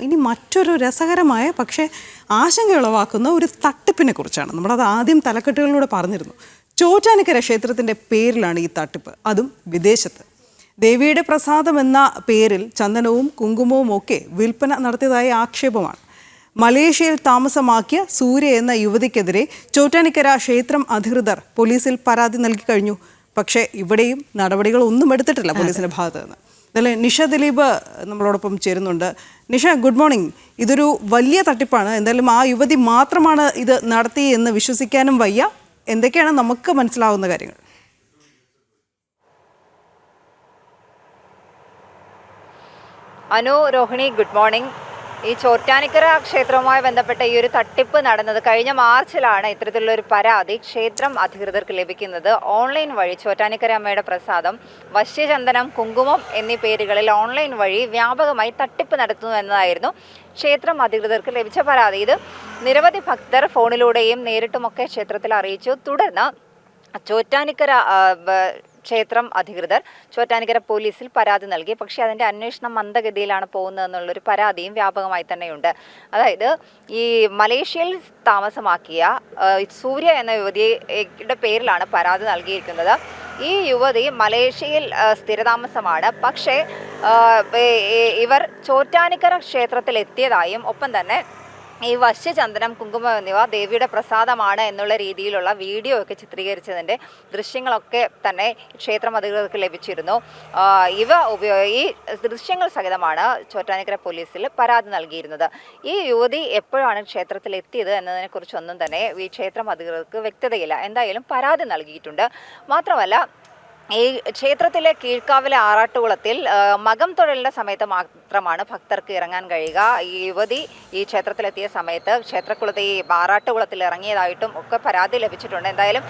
ഇനി മറ്റൊരു രസകരമായ പക്ഷേ ആശങ്കയുളവാക്കുന്ന ഒരു തട്ടിപ്പിനെ കുറിച്ചാണ്. നമ്മളത് ആദ്യം തലക്കെട്ടുകളിലൂടെ പറഞ്ഞിരുന്നു. ചോറ്റാനിക്കര ക്ഷേത്രത്തിൻ്റെ പേരിലാണ് ഈ തട്ടിപ്പ്, അതും വിദേശത്ത്. ദേവിയുടെ പ്രസാദം എന്ന പേരിൽ ചന്ദനവും കുങ്കുമവും ഒക്കെ വിൽപ്പന നടത്തിയതായ ആക്ഷേപമാണ്. മലേഷ്യയിൽ താമസമാക്കിയ സൂര്യ എന്ന യുവതിക്കെതിരെ ചോറ്റാനിക്കര ക്ഷേത്രം അധികൃതർ പോലീസിൽ പരാതി നൽകി കഴിഞ്ഞു. പക്ഷേ ഇവിടെയും നടപടികളൊന്നും എടുത്തിട്ടില്ല പോലീസിൻ്റെ ഭാഗത്ത് നിന്ന്. എന്നാലും നിഷ ദിലീപ് നമ്മളോടൊപ്പം ചേരുന്നുണ്ട്. Nisha, good morning. ഇതൊരു വലിയ തട്ടിപ്പാണ്. എന്തായാലും ആ യുവതി മാത്രമാണ് ഇത് നടത്തി എന്ന് വിശ്വസിക്കാനും വയ്യ. എന്തൊക്കെയാണ് നമുക്ക് മനസ്സിലാവുന്ന കാര്യങ്ങൾ? Anu, Rohini, good morning. ഈ ചോറ്റാനിക്കര ക്ഷേത്രവുമായി ബന്ധപ്പെട്ട ഈ ഒരു തട്ടിപ്പ് നടന്നത് കഴിഞ്ഞ മാർച്ചിലാണ്. ഇത്തരത്തിലുള്ളൊരു പരാതി ക്ഷേത്രം അധികൃതർക്ക് ലഭിക്കുന്നത്. ഓൺലൈൻ വഴി ചോറ്റാനിക്കര അമ്മയുടെ പ്രസാദം, വശ്യചന്ദനം, കുങ്കുമം എന്നീ പേരുകളിൽ ഓൺലൈൻ വഴി വ്യാപകമായി തട്ടിപ്പ് നടത്തുന്നു എന്നതായിരുന്നു ക്ഷേത്രം അധികൃതർക്ക് ലഭിച്ച പരാതി. ഇത് നിരവധി ഭക്തർ ഫോണിലൂടെയും നേരിട്ടുമൊക്കെ ക്ഷേത്രത്തിൽ അറിയിച്ചു. തുടർന്ന് ചോറ്റാനിക്കര ക്ഷേത്രം അധികൃതർ ചോറ്റാനിക്കര പോലീസിൽ പരാതി നൽകി. പക്ഷേ അതിൻ്റെ അന്വേഷണം മന്ദഗതിയിലാണ് പോകുന്നതെന്നുള്ളൊരു പരാതിയും വ്യാപകമായി തന്നെയുണ്ട്. അതായത് ഈ മലേഷ്യയിൽ താമസമാക്കിയ സൂര്യ എന്ന യുവതിയുടെ പേരിലാണ് പരാതി നൽകിയിരിക്കുന്നത്. ഈ യുവതി മലേഷ്യയിൽ സ്ഥിരതാമസമാണ്. പക്ഷേ ഇവർ ചോറ്റാനിക്കര ക്ഷേത്രത്തിൽ എത്തിയതായും ഒപ്പം തന്നെ ഈ വശ്യചന്ദനം, കുങ്കുമം എന്നിവ ദേവിയുടെ പ്രസാദമാണ് എന്നുള്ള രീതിയിലുള്ള വീഡിയോ ഒക്കെ ചിത്രീകരിച്ചതിൻ്റെ ദൃശ്യങ്ങളൊക്കെ തന്നെ ക്ഷേത്രം അധികൃതർക്ക് ലഭിച്ചിരുന്നു. ഈ ദൃശ്യങ്ങൾ സഹിതമാണ് ചോറ്റാനിക്കര പോലീസിൽ പരാതി നൽകിയിരുന്നത്. ഈ യുവതി എപ്പോഴാണ് ക്ഷേത്രത്തിൽ എത്തിയത് എന്നതിനെക്കുറിച്ചൊന്നും തന്നെ ഈ ക്ഷേത്രം അധികൃതർക്ക് വ്യക്തതയില്ല. എന്തായാലും പരാതി നൽകിയിട്ടുണ്ട്. മാത്രമല്ല, ഈ ക്ഷേത്രത്തിലെ കീഴ്ക്കാവിലെ ആറാട്ടുകുളത്തിൽ മകം തൊഴലിൻ്റെ സമയത്ത് മാത്രമാണ് ഭക്തർക്ക് ഇറങ്ങാൻ കഴിയുക. ഈ യുവതി ഈ ക്ഷേത്രത്തിലെത്തിയ സമയത്ത് ക്ഷേത്രക്കുളത്ത് ഈ ആറാട്ടുകുളത്തിൽ ഇറങ്ങിയതായിട്ടും ഒക്കെ പരാതി ലഭിച്ചിട്ടുണ്ട്. എന്തായാലും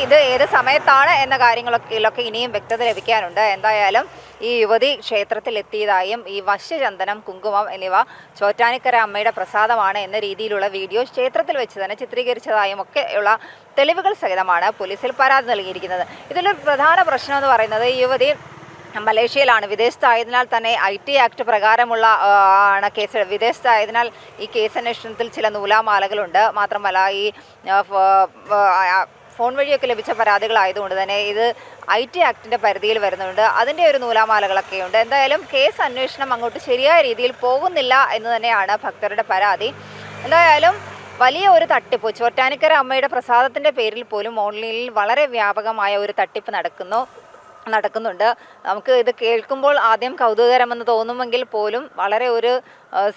ഇത് ഏത് സമയത്താണ് എന്ന കാര്യങ്ങളൊക്കെ ഇനിയും വ്യക്തത ലഭിക്കാനുണ്ട്. എന്തായാലും ഈ യുവതി ക്ഷേത്രത്തിൽ എത്തിയതായും ഈ വശ്യചന്ദനം, കുങ്കുമം എന്നിവ ചോറ്റാനിക്കര അമ്മയുടെ പ്രസാദമാണ് എന്ന രീതിയിലുള്ള വീഡിയോ ക്ഷേത്രത്തിൽ വെച്ച് തന്നെ ചിത്രീകരിച്ചതായും ഒക്കെയുള്ള തെളിവുകൾ സഹിതമാണ് പോലീസിൽ പരാതി നൽകിയിരിക്കുന്നത്. ഇതിലൊരു പ്രധാന പ്രശ്നം എന്ന് പറയുന്നത്, ഈ യുവതി മലേഷ്യയിലാണ്. വിദേശത്തായതിനാൽ തന്നെ IT ആക്ട് പ്രകാരമുള്ള ആണ് കേസ്. വിദേശത്തായതിനാൽ ഈ കേസ് അന്വേഷണത്തിൽ ചില നൂലാമാലകളുണ്ട്. മാത്രമല്ല, ഈ ഫോൺ വഴിയൊക്കെ ലഭിച്ച പരാതികളായതുകൊണ്ട് തന്നെ ഇത് IT ആക്ടിൻ്റെ പരിധിയിൽ വരുന്നുണ്ട്. അതിൻ്റെ ഒരു നൂലാമാലകളൊക്കെയുണ്ട്. എന്തായാലും കേസ് അന്വേഷണം അങ്ങോട്ട് ശരിയായ രീതിയിൽ പോകുന്നില്ല എന്ന് തന്നെയാണ് ഭക്തരുടെ പരാതി. എന്തായാലും വലിയ ഒരു തട്ടിപ്പ് ചോറ്റാനിക്കര അമ്മയുടെ പ്രസാദത്തിൻ്റെ പേരിൽ പോലും ഓൺലൈനിൽ വളരെ വ്യാപകമായ ഒരു തട്ടിപ്പ് നടക്കുന്നുണ്ട്. നമുക്ക് ഇത് കേൾക്കുമ്പോൾ ആദ്യം കൗതുകകരമെന്ന് തോന്നുമെങ്കിൽ പോലും വളരെ ഒരു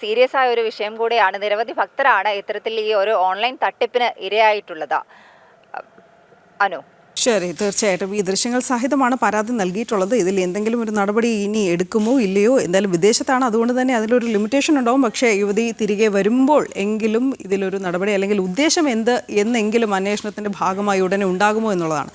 സീരിയസ് ആയ ഒരു വിഷയം കൂടിയാണ്. നിരവധി ഭക്തരാണ് ഇത്തരത്തിൽ ഈ ഒരു ഓൺലൈൻ തട്ടിപ്പിന് ഇരയായിട്ടുള്ളത്. അനു, ശരി, തീർച്ചയായിട്ടും ഈ ദൃശ്യങ്ങൾ സഹിതമാണ് പരാതി നൽകിയിട്ടുള്ളത്. ഇതിൽ എന്തെങ്കിലും ഒരു നടപടി ഇനി എടുക്കുമോ ഇല്ലയോ? എന്തായാലും വിദേശത്താണ്, അതുകൊണ്ട് തന്നെ അതിലൊരു ലിമിറ്റേഷൻ ഉണ്ടാവും. പക്ഷേ യുവതി തിരികെ വരുമ്പോൾ എങ്കിലും ഇതിലൊരു നടപടി അല്ലെങ്കിൽ ഉദ്ദേശം എന്നെങ്കിലും അന്വേഷണത്തിൻ്റെ ഭാഗമായി ഉടനെ ഉണ്ടാകുമോ എന്നുള്ളതാണ്.